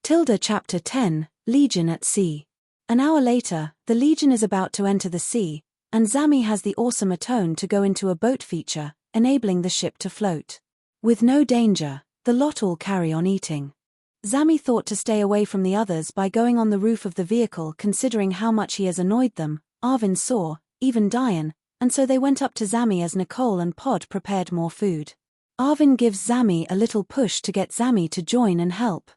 Chapter 10, Legion at Sea. An hour later, the Legion is about to enter the sea, and Zami has the awesome atone to go into a boat feature, enabling the ship to float. With no danger, the lot all carry on eating. Zami thought to stay away from the others by going on the roof of the vehicle, considering how much he has annoyed them. Arvin saw, even Diane, and so they went up to Zami as Nicole and Pod prepared more food. Arvin gives Zami a little push to get Zami to join and help.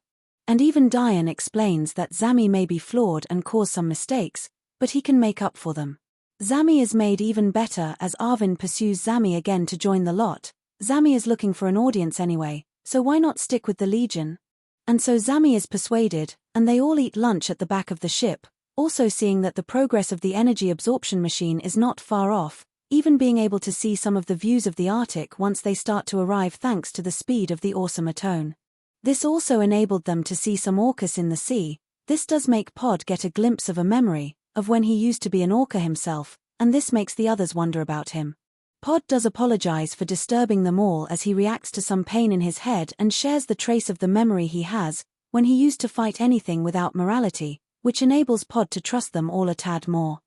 And even Diane explains that Zami may be flawed and cause some mistakes, but he can make up for them. Zami is made even better as Arvin pursues Zami again to join the lot. Zami is looking for an audience anyway, so why not stick with the Legion? And so Zami is persuaded, and they all eat lunch at the back of the ship, also seeing that the progress of the energy absorption machine is not far off, even being able to see some of the views of the Arctic once they start to arrive thanks to the speed of the awesome atone. This also enabled them to see some orcas in the sea. This does make Pod get a glimpse of a memory of when he used to be an orca himself, and this makes the others wonder about him. Pod does apologize for disturbing them all as he reacts to some pain in his head and shares the trace of the memory he has when he used to fight anything without morality, which enables Pod to trust them all a tad more.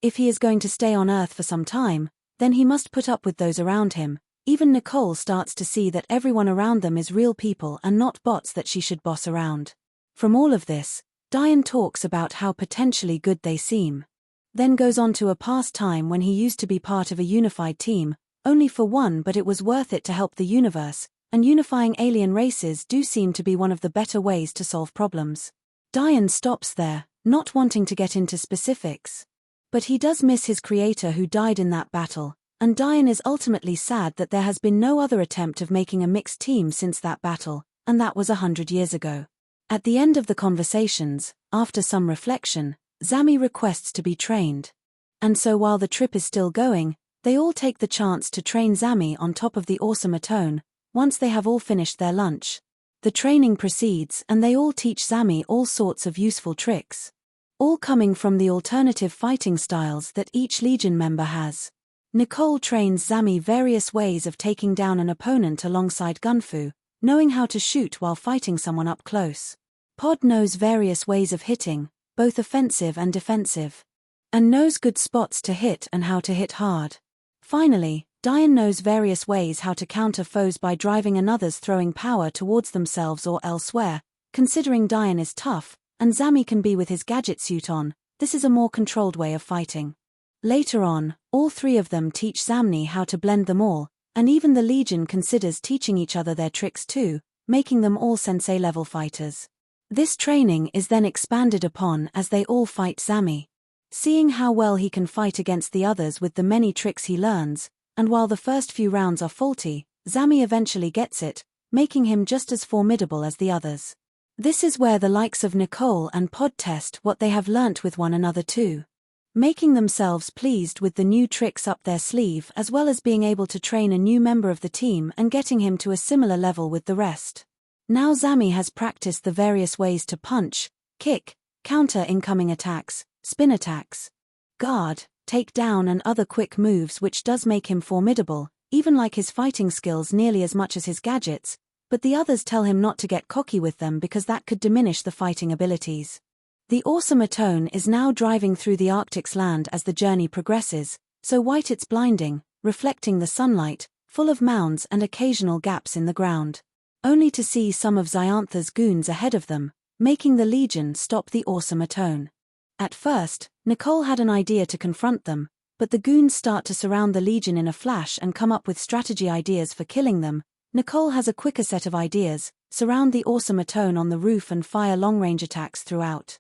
If he is going to stay on Earth for some time, then he must put up with those around him. Even Nicole starts to see that everyone around them is real people and not bots that she should boss around. From all of this, Diane talks about how potentially good they seem. Then goes on to a past time when he used to be part of a unified team, only for one, but it was worth it to help the universe, and unifying alien races do seem to be one of the better ways to solve problems. Diane stops there, not wanting to get into specifics. But he does miss his creator who died in that battle, and Diane is ultimately sad that there has been no other attempt of making a mixed team since that battle, and that was 100 years ago. At the end of the conversations, after some reflection, Zami requests to be trained. And so while the trip is still going, they all take the chance to train Zami on top of the awesome atone, once they have all finished their lunch. The training proceeds and they all teach Zami all sorts of useful tricks. All coming from the alternative fighting styles that each Legion member has. Nicole trains Zami various ways of taking down an opponent alongside Gunfu, knowing how to shoot while fighting someone up close. Pod knows various ways of hitting, both offensive and defensive. And knows good spots to hit and how to hit hard. Finally, Diane knows various ways how to counter foes by driving another's throwing power towards themselves or elsewhere. Considering Diane is tough, and Zami can be with his gadget suit on, this is a more controlled way of fighting. Later on, all three of them teach Zami how to blend them all, and even the Legion considers teaching each other their tricks too, making them all sensei-level fighters. This training is then expanded upon as they all fight Zami. Seeing how well he can fight against the others with the many tricks he learns, and while the first few rounds are faulty, Zami eventually gets it, making him just as formidable as the others. This is where the likes of Nicole and Pod test what they have learnt with one another too. Making themselves pleased with the new tricks up their sleeve as well as being able to train a new member of the team and getting him to a similar level with the rest. Now Zami has practiced the various ways to punch, kick, counter incoming attacks, spin attacks, guard, take down and other quick moves, which does make him formidable, even like his fighting skills nearly as much as his gadgets, but the others tell him not to get cocky with them because that could diminish the fighting abilities. The awesome atone is now driving through the Arctic's land as the journey progresses, so white it's blinding, reflecting the sunlight, full of mounds and occasional gaps in the ground. Only to see some of Xiantha's goons ahead of them, making the Legion stop the awesome atone. At first, Nicole had an idea to confront them, but the goons start to surround the Legion in a flash and come up with strategy ideas for killing them. Nicole has a quicker set of ideas, surround the awesome atone on the roof and fire long-range attacks throughout.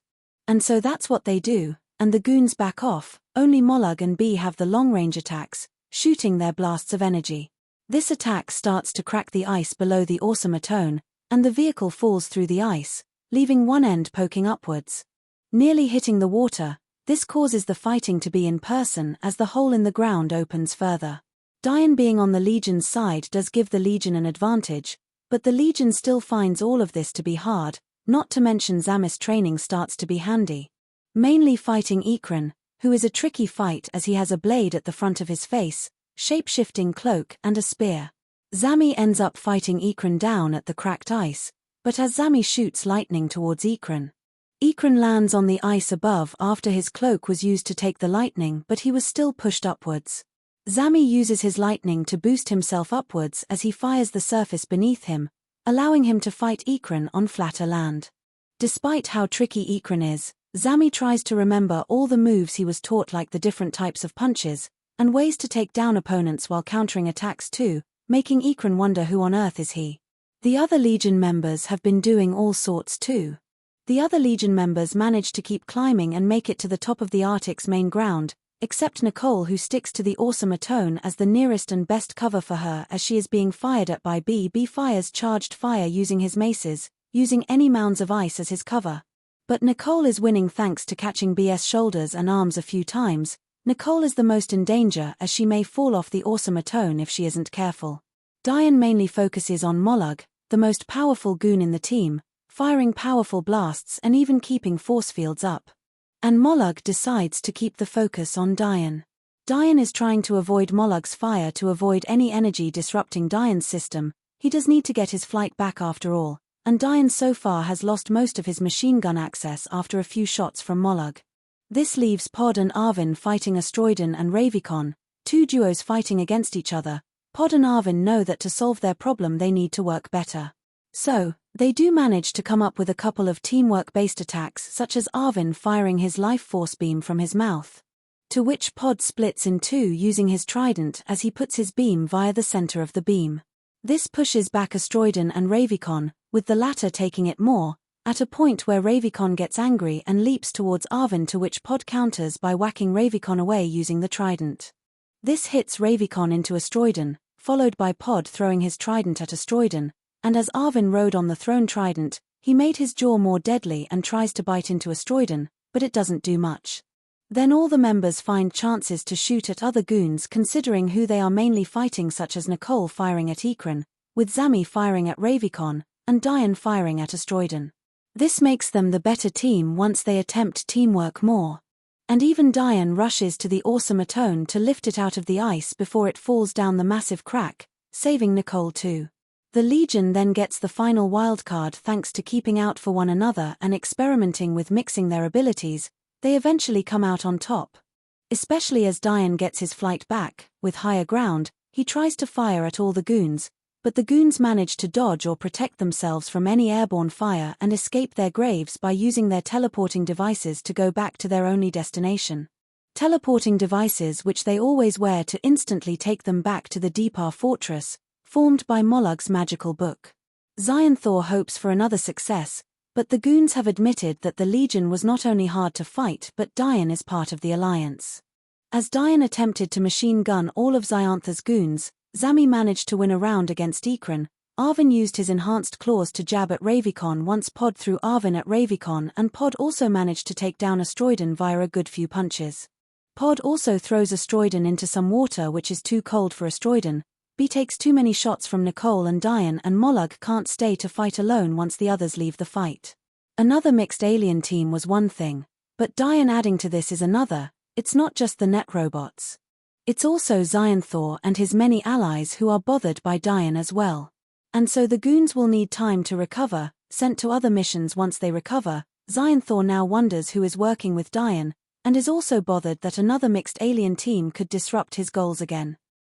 And so that's what they do, and the goons back off. Only Mollug and B have the long-range attacks, shooting their blasts of energy. This attack starts to crack the ice below the awesome atone, and the vehicle falls through the ice, leaving one end poking upwards. Nearly hitting the water, this causes the fighting to be in person as the hole in the ground opens further. Diane being on the Legion's side does give the Legion an advantage, but the Legion still finds all of this to be hard, not to mention Zami's training starts to be handy. Mainly fighting Ikran, who is a tricky fight as he has a blade at the front of his face, shape-shifting cloak and a spear. Zami ends up fighting Ikran down at the cracked ice, but as Zami shoots lightning towards Ikran. Ikran lands on the ice above after his cloak was used to take the lightning, but he was still pushed upwards. Zami uses his lightning to boost himself upwards as he fires the surface beneath him, allowing him to fight Ikran on flatter land. Despite how tricky Ikran is, Zami tries to remember all the moves he was taught, like the different types of punches, and ways to take down opponents while countering attacks too, making Ikran wonder who on earth is he. The other Legion members have been doing all sorts too. The other Legion members manage to keep climbing and make it to the top of the Arctic's main ground, except Nicole, who sticks to the awesome Atone as the nearest and best cover for her as she is being fired at by B. B fires charged fire using his maces, using any mounds of ice as his cover. But Nicole is winning thanks to catching BS shoulders and arms a few times. Nicole is the most in danger as she may fall off the awesome Atone if she isn't careful. Diane mainly focuses on Mollog, the most powerful goon in the team, firing powerful blasts and even keeping force fields up. And Mollog decides to keep the focus on Diane. Diane is trying to avoid Mollog's fire to avoid any energy disrupting Diane's system. He does need to get his flight back after all, and Diane so far has lost most of his machine gun access after a few shots from Mollog. This leaves Pod and Arvin fighting Astroidon and Ravicon, two duos fighting against each other. Pod and Arvin know that to solve their problem they need to work better. So, they do manage to come up with a couple of teamwork-based attacks, such as Arvin firing his life force beam from his mouth, to which Pod splits in two using his trident as he puts his beam via the center of the beam. This pushes back Astroidon and Ravicon, with the latter taking it more, at a point where Ravicon gets angry and leaps towards Arvin, to which Pod counters by whacking Ravicon away using the trident. This hits Ravicon into Astroidon, followed by Pod throwing his trident at Astroidon, and as Arvin rode on the thrown trident, he made his jaw more deadly and tries to bite into Astroidon, but it doesn't do much. Then all the members find chances to shoot at other goons, considering who they are mainly fighting, such as Nicole firing at Ikran, with Zami firing at Ravicon, and Diane firing at Astroidon. This makes them the better team once they attempt teamwork more. And even Diane rushes to the awesome Atone to lift it out of the ice before it falls down the massive crack, saving Nicole too. The Legion then gets the final wildcard thanks to keeping out for one another and experimenting with mixing their abilities. They eventually come out on top. Especially as Diane gets his flight back, with higher ground, he tries to fire at all the goons, but the goons manage to dodge or protect themselves from any airborne fire and escape their graves by using their teleporting devices to go back to their only destination. Teleporting devices which they always wear to instantly take them back to the Deepar fortress, formed by Mollog's magical book. Xionthor hopes for another success, but the goons have admitted that the Legion was not only hard to fight but Diane is part of the alliance. As Diane attempted to machine gun all of Xionthor's goons, Zami managed to win a round against Ikran. Arvin used his enhanced claws to jab at Ravicon once Pod threw Arvin at Ravicon, and Pod also managed to take down Astroidon via a good few punches. Pod also throws Astroidon into some water which is too cold for Astroidon. B takes too many shots from Nicole and Diane, and Mollog can't stay to fight alone once the others leave the fight. Another mixed alien team was one thing, but Diane adding to this is another. It's not just the net robots. It's also Xionthor and his many allies who are bothered by Diane as well. And so the goons will need time to recover, sent to other missions once they recover. Xionthor now wonders who is working with Diane, and is also bothered that another mixed alien team could disrupt his goals again.